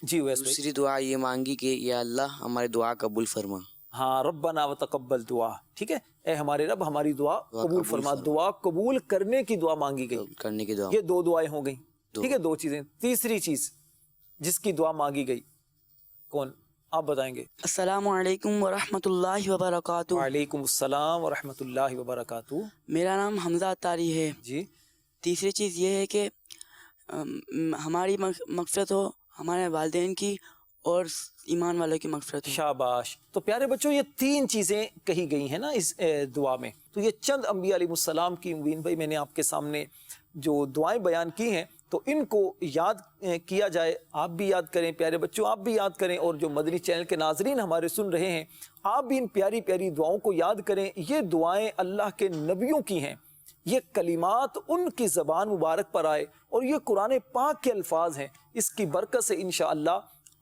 جی ویسے دوسری دعا یہ مانگی کہ یا اللہ ہماری دعا قبول فرما۔ ہاں، ربنا وتقبل دعا، ٹھیک ہے۔ اے ہمارے رب، ہماری دعا قبول فرما۔ دعا قبول کرنے کی دعا مانگی گئی، کرنے کی دعا۔ یہ دو دعائیں ہو گئیں، ٹھیک ہے، دو چیزیں۔ تیسری چیز جس کی دعا مانگی گئی کون، آپ بتائیں گے؟ السلام علیکم ورحمۃ اللہ وبرکاتہ۔ وعلیکم السلام ورحمۃ اللہ وبرکاتہ۔ میرا نام حمزہ طاری ہے۔ جی تیسری چیز یہ ہے کہ ہماری مغفرت ہو، ہمارے والدین کی اور ایمان والوں کی مغفرت ہو۔ شاباش۔ تو پیارے بچوں، یہ تین چیزیں کہی گئی ہیں نا اس دعا میں۔ تو یہ چند انبیاء علیہ السلام کی، مبین بھائی میں نے آپ کے سامنے جو دعائیں بیان کی ہیں تو ان کو یاد کیا جائے، آپ بھی یاد کریں، پیارے بچوں آپ بھی یاد کریں، اور جو مدنی چینل کے ناظرین ہمارے سن رہے ہیں آپ بھی ان پیاری پیاری دعاؤں کو یاد کریں۔ یہ دعائیں اللہ کے نبیوں کی ہیں، یہ کلمات ان کی زبان مبارک پر آئے اور یہ قرآن پاک کے الفاظ ہیں۔ اس کی برکت سے انشاءاللہ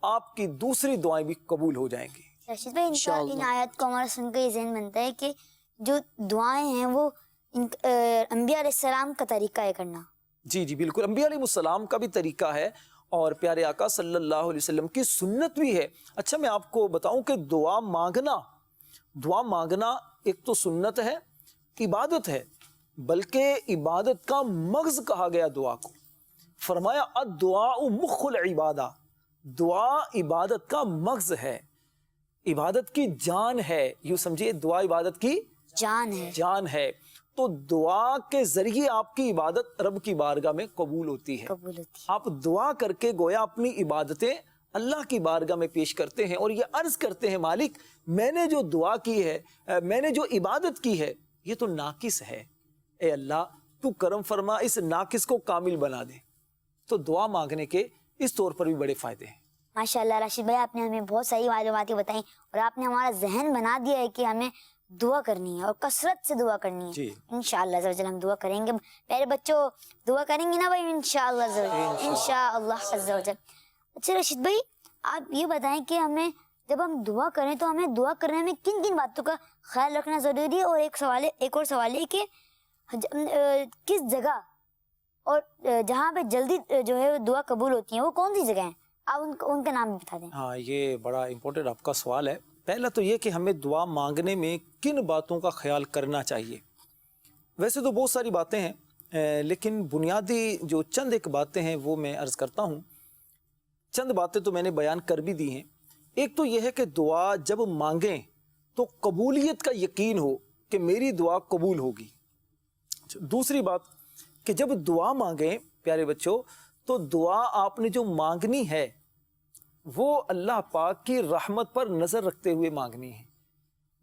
آپ کی دوسری دعائیں بھی قبول ہو جائیں گی۔ رشید بھائی، ان آیات کو ہمارا سن کے یہ ذہن بنتا ہے کہ جو دعائیں ہیں وہ انبیاء علیہ السلام کا طریقہ ہے کرنا۔ جی جی بالکل، انبیاء علیہ السلام کا بھی طریقہ ہے اور پیارے آقا صلی اللہ علیہ وسلم کی سنت بھی ہے۔ اچھا میں آپ کو بتاؤں کہ دعا مانگنا ایک تو سنت ہے، عبادت ہے، بلکہ عبادت کا مغز کہا گیا دعا کو۔ فرمایا الدعاء مخ العبادہ، دعا عبادت کا مغز ہے، عبادت کی جان ہے، یوں سمجھیے دعا عبادت کی جان ہے۔ تو دعا کے ذریعے آپ کی عبادت رب کی بارگاہ میں قبول ہوتی ہے۔ آپ دعا کر کے گویا اپنی عبادتیں اللہ کی بارگاہ میں پیش کرتے ہیں اور یہ عرض کرتے ہیں مالک میں نے جو دعا کی ہے، میں نے جو عبادت کی ہے یہ تو ناقص ہے، اے اللہ تو کرم فرما اس ناقص کو کامل بنا دے۔ تو دعا مانگنے کے اس طور پر بھی بڑے فائدے ہیں۔ ماشاءاللہ راشد بھائی، آپ نے ہمیں بہت صحیح معلومات بتائیں اور آپ نے ہمارا ذہن بنا دیا ہے کہ ہمیں دعا کرنی ہے اور کثرت سے دعا کرنی ہے۔ جی انشاءاللہ عز و جل ہم دعا کریں گے۔ پیارے بچوں دعا کریں گے نا بھائی؟ انشاءاللہ عز و جل۔ اچھا راشد بھائی، آپ یہ بتائیں کہ ہمیں جب ہم دعا کریں تو ہمیں دعا کرنے میں کن کن باتوں کا خیال رکھنا ضروری ہے؟ اور ایک اور سوال ہے کہ کس جگہ اور جہاں پہ جلدی جو ہے دعا قبول ہوتی ہیں وہ کون سی جگہ ہیں؟ آپ ان کا نام بھی بتا دیں۔ ہاں، یہ بڑا امپورٹنٹ آپ کا سوال ہے۔ پہلا تو یہ کہ ہمیں دعا مانگنے میں کن باتوں کا خیال کرنا چاہیے۔ ویسے تو بہت ساری باتیں ہیں لیکن بنیادی جو چند ایک باتیں ہیں وہ میں عرض کرتا ہوں۔ چند باتیں تو میں نے بیان کر بھی دی ہیں۔ ایک تو یہ ہے کہ دعا جب مانگیں تو قبولیت کا یقین ہو کہ میری دعا قبول ہوگی۔ دوسری بات کہ جب دعا مانگیں پیارے بچوں تو دعا آپ نے جو مانگنی ہے وہ اللہ پاک کی رحمت پر نظر رکھتے ہوئے مانگنی ہے۔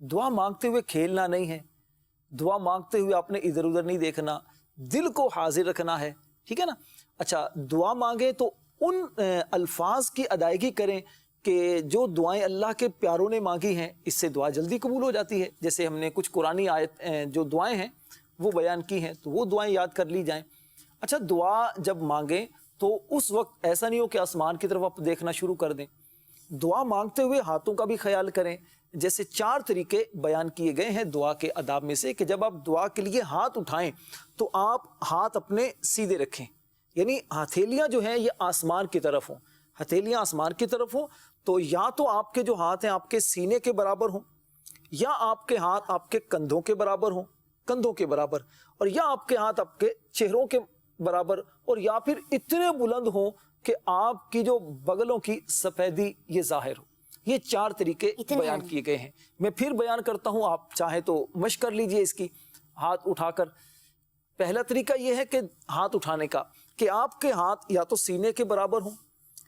دعا مانگتے ہوئے کھیلنا نہیں ہے، دعا مانگتے ہوئے آپ نے ادھر ادھر نہیں دیکھنا، دل کو حاضر رکھنا ہے، ٹھیک ہے نا۔ اچھا، دعا مانگیں تو ان الفاظ کی ادائیگی کریں کہ جو دعائیں اللہ کے پیاروں نے مانگی ہیں، اس سے دعا جلدی قبول ہو جاتی ہے۔ جیسے ہم نے کچھ قرآنی آیت جو دعائیں ہیں وہ بیان کی ہیں تو وہ دعائیں یاد کر لی جائیں۔ اچھا، دعا جب مانگیں تو اس وقت ایسا نہیں ہو کہ آسمان کی طرف آپ دیکھنا شروع کر دیں۔ دعا مانگتے ہوئے ہاتھوں کا بھی خیال کریں۔ جیسے 4 طریقے بیان کیے گئے ہیں دعا کے آداب میں سے کہ جب آپ دعا کے لیے ہاتھ اٹھائیں تو آپ ہاتھ اپنے سیدھے رکھیں، یعنی ہتھیلیاں جو ہیں یہ آسمان کی طرف ہوں۔ ہتھیلیاں آسمان کی طرف ہوں تو یا تو آپ کے جو ہاتھ ہیں آپ کے سینے کے برابر ہوں، یا آپ کے ہاتھ آپ کے کندھوں کے برابر ہوں، کندھوں کے برابر، اور یا آپ کے ہاتھ آپ کے چہروں کے برابر، اور یا پھر اتنے بلند ہوں کہ آپ کی جو بغلوں کی سفیدی یہ ظاہر ہو۔ یہ 4 طریقے بیان کیے گئے ہیں۔ میں پھر بیان کرتا ہوں، آپ چاہیں تو مشق کر لیجئے اس کی ہاتھ اٹھا کر۔ پہلا طریقہ یہ ہے کہ ہاتھ اٹھانے کا کہ آپ کے ہاتھ یا تو سینے کے برابر ہوں،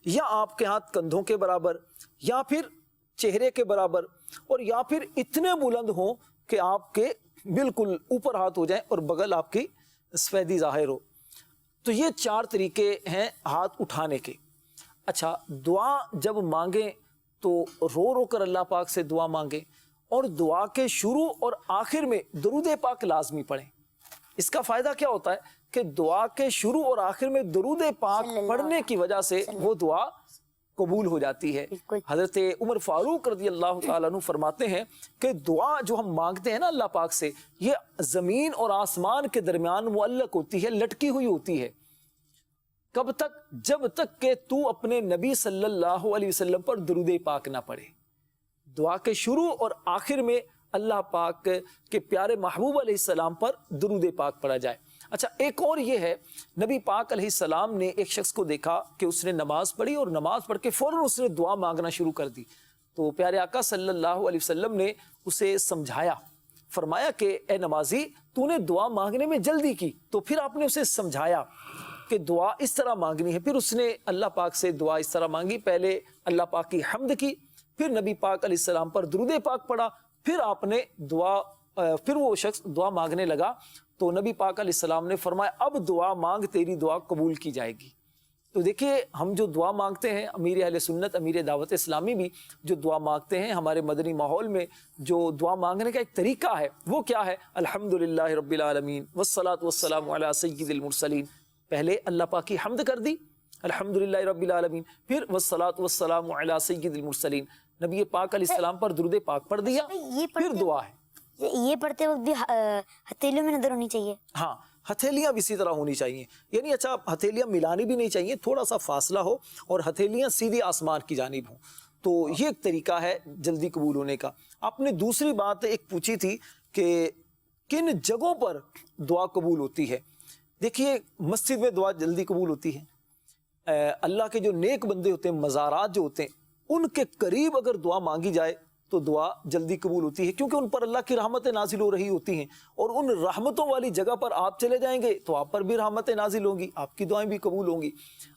یا آپ کے ہاتھ کندھوں کے برابر، یا پھر چہرے کے برابر، اور یا پھر اتنے بلند ہوں کہ آپ کے بالکل اوپر ہاتھ ہو جائیں اور بغل آپ کی سفیدی ظاہر ہو۔ تو یہ 4 طریقے ہیں ہاتھ اٹھانے کے۔ اچھا، دعا جب مانگیں تو رو رو کر اللہ پاک سے دعا مانگیں، اور دعا کے شروع اور آخر میں درود پاک لازمی پڑھیں۔ اس کا فائدہ کیا ہوتا ہے کہ دعا کے شروع اور آخر میں درود پاک پڑھنے کی وجہ سے وہ دعا قبول ہو جاتی ہے۔ حضرت عمر فاروق رضی اللہ تعالیٰ عنہ فرماتے ہیں کہ دعا جو ہم مانگتے ہیں نا اللہ پاک سے، یہ زمین اور آسمان کے درمیان معلق ہوتی ہے، لٹکی ہوئی ہوتی ہے۔ کب تک؟ جب تک کہ تو اپنے نبی صلی اللہ علیہ وسلم پر درود پاک نہ پڑھے۔ دعا کے شروع اور آخر میں اللہ پاک کے پیارے محبوب علیہ السلام پر درود پاک پڑھا جائے۔ اچھا، ایک اور یہ ہے، نبی پاک علیہ السلام نے ایک شخص کو دیکھا کہ اس نے نماز پڑھی اور نماز پڑھ کے فوراً اس نے دعا مانگنا شروع کر دی۔ تو پیارے آقا صلی اللہ علیہ وسلم نے اسے سمجھایا، فرمایا کہ اے نمازی، تو نے دعا مانگنے میں جلدی کی۔ تو پھر آپ نے اسے سمجھایا کہ دعا اس طرح مانگنی ہے۔ پھر اس نے اللہ پاک سے دعا اس طرح مانگی، پہلے اللہ پاک کی حمد کی، پھر نبی پاک علیہ السلام پر درود پاک پڑھا، پھر آپ نے پھر وہ شخص دعا مانگنے لگا تو نبی پاک علیہ السلام نے فرمایا اب دعا مانگ، تیری دعا قبول کی جائے گی۔ تو دیکھیے، ہم جو دعا مانگتے ہیں، امیر اہل سنت، امیر دعوت اسلامی بھی جو دعا مانگتے ہیں، ہمارے مدنی ماحول میں جو دعا مانگنے کا ایک طریقہ ہے وہ کیا ہے؟ الحمدللہ رب العالمین والصلاۃ والسلام علی سید المرسلین۔ پہلے اللہ پاک کی حمد کر دی، الحمدللہ رب العالمین، پھر والصلاۃ والسلام علی سید المرسلین، نبی پاک علیہ السلام پر درود پاک پڑھ دیا، پھر دعا ہے۔ یہ پڑھتے وقت بھی ہتھیلیوں میں نظر ہونی چاہیے؟ ہاں، ہتھیلیاں بھی اسی طرح ہونی چاہیے، یعنی اچھا ہتھیلیاں ملانی بھی نہیں چاہیے، تھوڑا سا فاصلہ ہو اور ہتھیلیاں سیدھی آسمان کی جانب ہوں۔ تو یہ ایک طریقہ ہے جلدی قبول ہونے کا۔ آپ نے دوسری بات ایک پوچھی تھی کہ کن جگہوں پر دعا قبول ہوتی ہے۔ دیکھیے، مسجد میں دعا جلدی قبول ہوتی ہے۔ اللہ کے جو نیک بندے ہوتے ہیں، مزارات جو ہوتے ہیں، ان کے قریب اگر دعا مانگی جائے تو دعا جلدی قبول ہوتی ہے، کیونکہ ان پر اللہ کی رحمتیں نازل ہو رہی ہوتی ہیں، اور ان رحمتوں والی جگہ پر آپ چلے جائیں گے تو آپ پر بھی رحمتیں نازل ہوں گی، آپ کی دعائیں بھی قبول ہوں گی۔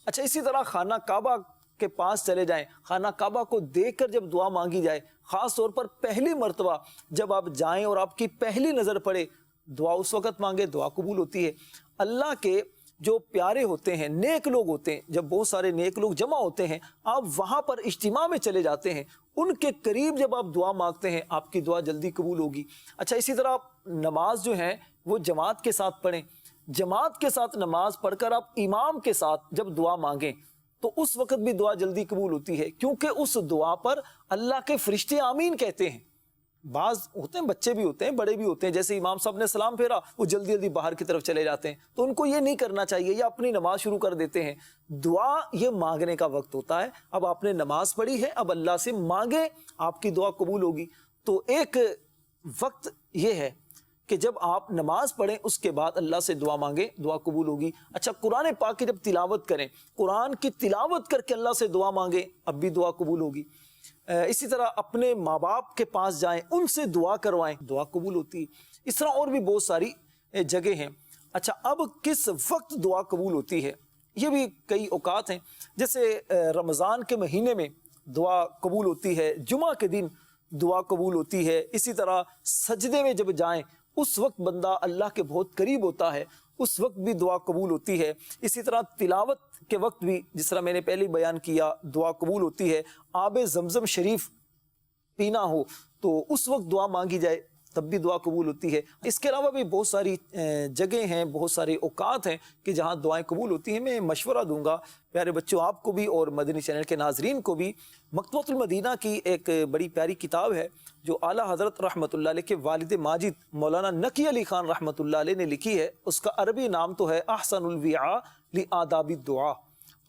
اچھا، اسی طرح خانہ کعبہ کے پاس چلے جائیں، خانہ کعبہ کو دیکھ کر جب دعا مانگی جائے، خاص طور پر پہلی مرتبہ جب آپ جائیں اور آپ کی پہلی نظر پڑے، دعا اس وقت مانگے، دعا قبول ہوتی ہے۔ اللہ کے جو پیارے ہوتے ہیں، نیک لوگ ہوتے ہیں، جب بہت سارے نیک لوگ جمع ہوتے ہیں، آپ وہاں پر اجتماع میں چلے جاتے ہیں، ان کے قریب جب آپ دعا مانگتے ہیں، آپ کی دعا جلدی قبول ہوگی۔ اچھا، اسی طرح نماز جو ہے وہ جماعت کے ساتھ پڑھیں، جماعت کے ساتھ نماز پڑھ کر آپ امام کے ساتھ جب دعا مانگیں تو اس وقت بھی دعا جلدی قبول ہوتی ہے، کیونکہ اس دعا پر اللہ کے فرشتے آمین کہتے ہیں۔ بعض ہوتے ہیں، بچے بھی ہوتے ہیں، بڑے بھی ہوتے ہیں، جیسے امام صاحب نے سلام پھیرا وہ جلدی جلدی باہر کی طرف چلے جاتے ہیں، تو ان کو یہ نہیں کرنا چاہیے، یا اپنی نماز شروع کر دیتے ہیں۔ دعا یہ مانگنے کا وقت ہوتا ہے، اب آپ نے نماز پڑھی ہے، اب اللہ سے مانگے، آپ کی دعا قبول ہوگی۔ تو ایک وقت یہ ہے کہ جب آپ نماز پڑھیں اس کے بعد اللہ سے دعا مانگیں، دعا قبول ہوگی۔ اچھا، قرآن پاک کی جب تلاوت کریں، قرآن کی تلاوت کر کے اللہ سے دعا مانگیں، اب بھی دعا قبول ہوگی۔ اسی طرح اپنے ماں باپ کے پاس جائیں، ان سے دعا کروائیں، دعا قبول ہوتی ہے۔ اس طرح اور بھی بہت ساری جگہ ہیں۔ اچھا، اب کس وقت دعا قبول ہوتی ہے؟ یہ بھی کئی اوقات ہیں، جیسے رمضان کے مہینے میں دعا قبول ہوتی ہے، جمعہ کے دن دعا قبول ہوتی ہے، اسی طرح سجدے میں جب جائیں اس وقت بندہ اللہ کے بہت قریب ہوتا ہے، اس وقت بھی دعا قبول ہوتی ہے۔ اسی طرح تلاوت کے وقت بھی، جس طرح میں نے پہلے بیان کیا، دعا قبول ہوتی ہے۔ آب زمزم شریف پینا ہو تو اس وقت دعا مانگی جائے تب بھی دعا قبول ہوتی ہے۔ اس کے علاوہ بھی بہت ساری جگہیں ہیں، بہت سارے اوقات ہیں کہ جہاں دعائیں قبول ہوتی ہیں۔ میں مشورہ دوں گا پیارے بچوں، آپ کو بھی اور مدنی چینل کے ناظرین کو بھی، مکتبۃ المدینہ کی ایک بڑی پیاری کتاب ہے جو اعلیٰ حضرت رحمۃ اللہ علیہ کے والد ماجد مولانا نقی علی خان رحمۃ اللہ علیہ نے لکھی ہے۔ اس کا عربی نام تو ہے احسن الوعاء لآداب الدعاء،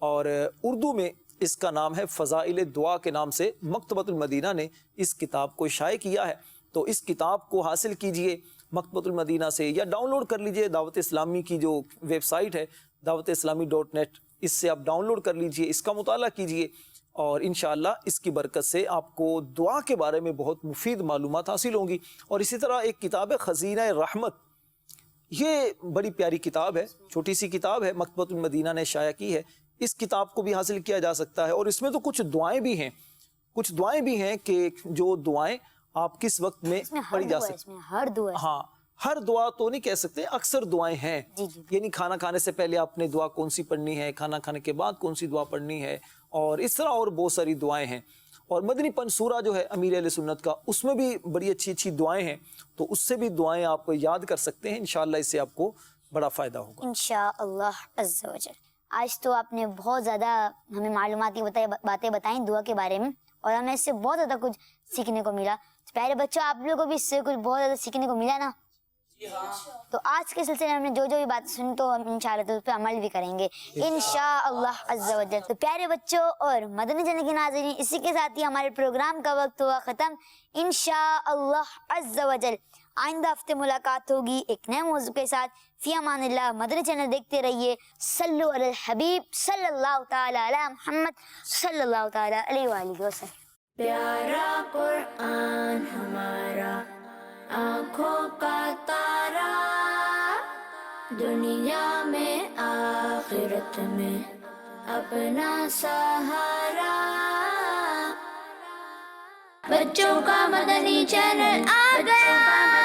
اور اردو میں اس کا نام ہے فضائل دعا کے نام سے مکتبۃ المدینہ نے اس کتاب کو شائع کیا ہے. تو اس کتاب کو حاصل کیجئے مکتبۃ المدینہ سے یا ڈاؤن لوڈ کر لیجئے دعوت اسلامی کی جو ویب سائٹ ہے dawat-islami.net، اس سے آپ ڈاؤن لوڈ کر لیجئے، اس کا مطالعہ کیجئے اور انشاءاللہ اس کی برکت سے آپ کو دعا کے بارے میں بہت مفید معلومات حاصل ہوں گی. اور اسی طرح ایک کتاب ہے خزینہ رحمت، یہ بڑی پیاری کتاب ہے، چھوٹی سی کتاب ہے، مکتبۃ المدینہ نے شائع کی ہے. اس کتاب کو بھی حاصل کیا جا سکتا ہے اور اس میں تو کچھ دعائیں بھی ہیں کہ جو دعائیں آپ کس وقت میں پڑھی جا سکتی ہیں. ہر دعا ہے. ہاں، ہر دعا تو نہیں کہہ سکتے، اکثر دعائیں ہیں. یعنی کھانا کھانے سے پہلے آپ نے دعا کون سی پڑھنی ہے، کھانا کھانے کے بعد کون سی دعا پڑھنی ہے، اور اس طرح اور بہت ساری دعائیں ہیں. اور مدنی پنصورہ جو ہے امیر اہل سنت کا، اس میں بھی بڑی اچھی اچھی دعائیں ہیں، تو اس سے بھی دعائیں آپ یاد کر سکتے ہیں. انشاءاللہ اس سے آپ کو بڑا فائدہ ہوگا انشاءاللہ عز و جل. آج تو آپ نے بہت زیادہ ہمیں معلوماتی باتیں بتائیں دعا کے بارے میں، اور ہمیں اس سے بہت زیادہ کچھ سیکھنے کو ملا. پیارے بچوں، آپ لوگوں کو بھی اس سے کچھ بہت زیادہ سیکھنے کو ملا نا؟ تو آج کے سلسلے میں ہم نے جو بھی بات سنی تو ہم انشاءاللہ اس پہ عمل بھی کریں گے انشاءاللہ عز و جل. تو پیارے بچوں اور مدنی چینل کے ناظرین، اسی کے ساتھ ہی ہمارے پروگرام کا وقت ہوا ختم. انشاءاللہ عز و جل آئندہ ہفتے ملاقات ہوگی ایک نئے موضوع کے ساتھ. فی امان اللہ. مدنی چینل دیکھتے رہیے. صلو علی الحبیب صلی اللہ تعالی علی محمد صلی اللہ تعالی علیہ وآلہ وسلم. پیارا قرآن ہمارا آنکھوں کا تارا، دنیا میں آخرت میں اپنا سہارا. بچوں کا مدنی چینل آ گیا.